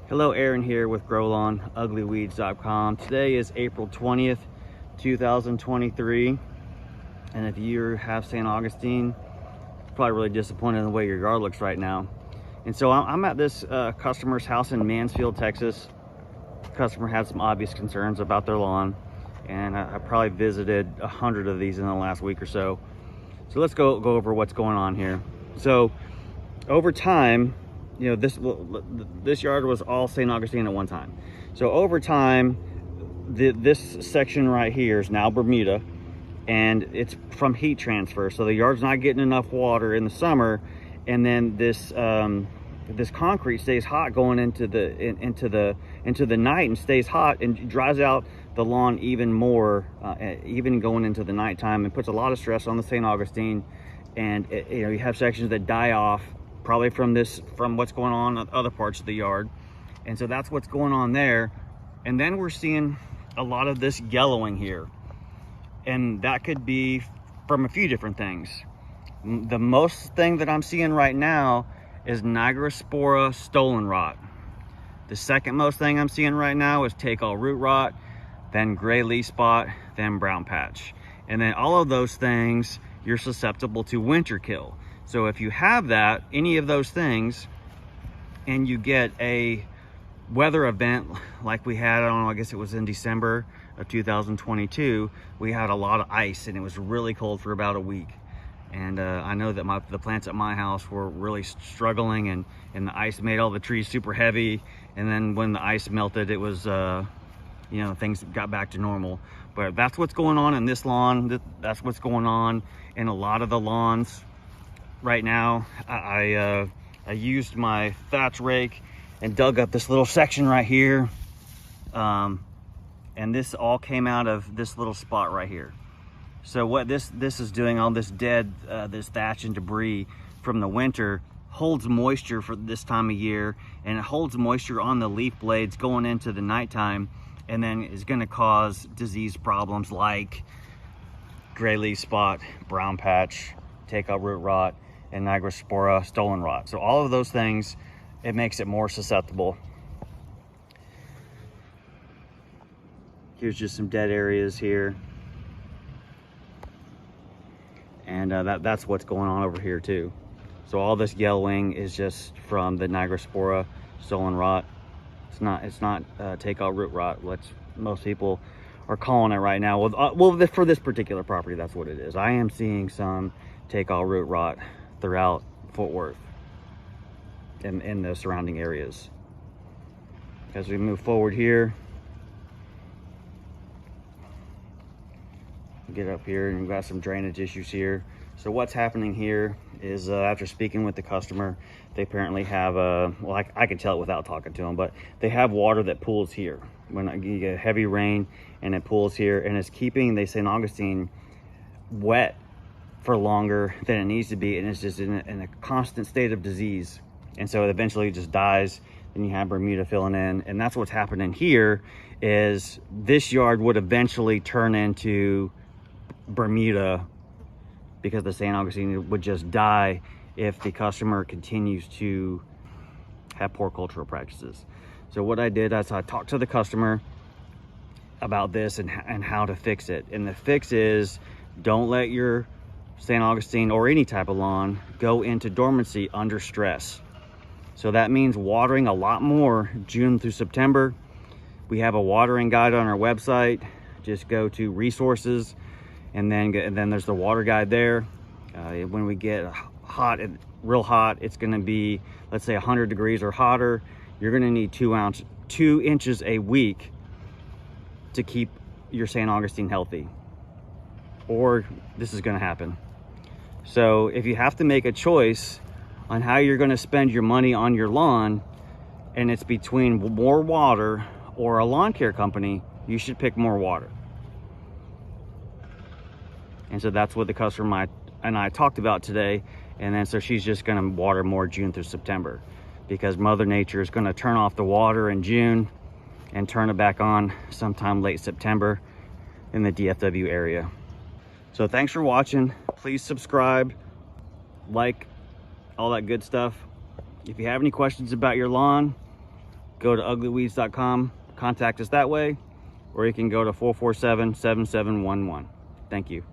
Hello, Aaron here with GrowLawn, UglyWeeds.com. Today is April 20th, 2023. And if you have St. Augustine, you're probably really disappointed in the way your yard looks right now. And so I'm at this customer's house in Mansfield, Texas. The customer had some obvious concerns about their lawn, and I probably visited 100 of these in the last week or so. So let's go over what's going on here. So over time, you know, this yard was all St. Augustine at one time. So over time, this section right here is now Bermuda, and it's from heat transfer. So the yard's not getting enough water in the summer, and then this concrete stays hot going into the night, and stays hot and dries out the lawn even more, even going into the nighttime, and puts a lot of stress on the St. Augustine. And you have sections that die off, probably from what's going on in other parts of the yard. And so that's what's going on there. And then we're seeing a lot of this yellowing here, and that could be from a few different things. The most thing that I'm seeing right now is Nigrospora Stolon rot. The second most thing I'm seeing right now is take all root rot, then gray leaf spot, then brown patch. And then all of those things you're susceptible to winter kill. So if you have that, any of those things, and you get a weather event like we had, I don't know, I guess it was in December of 2022, we had a lot of ice, and it was really cold for about a week. And I know that the plants at my house were really struggling, and the ice made all the trees super heavy. And then when the ice melted, it was, you know, things got back to normal. But that's what's going on in this lawn. That's what's going on in a lot of the lawns right now. I used my thatch rake and dug up this little section right here, and this all came out of this little spot right here. So what this is doing, all this dead this thatch and debris from the winter holds moisture for this time of year, and it holds moisture on the leaf blades going into the nighttime, and then is going to cause disease problems like gray leaf spot, brown patch, take out root rot, and Nigrospora Stolon rot. So all of those things, it makes it more susceptible. Here's just some dead areas here, and that's what's going on over here too. So all this yellowing is just from the Nigrospora Stolon rot. It's not take out root rot. Most people are calling it right now. Well, for this particular property, that's what it is. I am seeing some take all root rot throughout Fort Worth and in the surrounding areas. As we move forward here, get up here, and we've got some drainage issues here. So what's happening here is, after speaking with the customer, they apparently have well, I can tell it without talking to them, but they have water that pools here. When you get heavy rain and it pools here, and it's keeping the St. Augustine wet for longer than it needs to be, and it's just in a constant state of disease. And so it eventually just dies. Then you have Bermuda filling in, and that's what's happening here. Is this yard would eventually turn into Bermuda, because the St. Augustine would just die if the customer continues to have poor cultural practices. So what I did is I talked to the customer about this and how to fix it. And the fix is, don't let your St. Augustine or any type of lawn go into dormancy under stress. So that means watering a lot more June through September. We have a watering guide on our website. Just go to resources, and then there's the water guide there. When we get hot, real hot, it's going to be, let's say 100 degrees or hotter. You're going to need 2 inches a week to keep your St. Augustine healthy, or this is going to happen. So if you have to make a choice on how you're going to spend your money on your lawn, and it's between more water or a lawn care company, you should pick more water. And so that's what the customer and I talked about today. And then so she's just going to water more June through September, because Mother Nature is going to turn off the water in June and turn it back on sometime late September in the DFW area. So thanks for watching. Please subscribe, like, all that good stuff. If you have any questions about your lawn, go to UglyWeeds.com, contact us that way, or you can go to 447-7711. Thank you.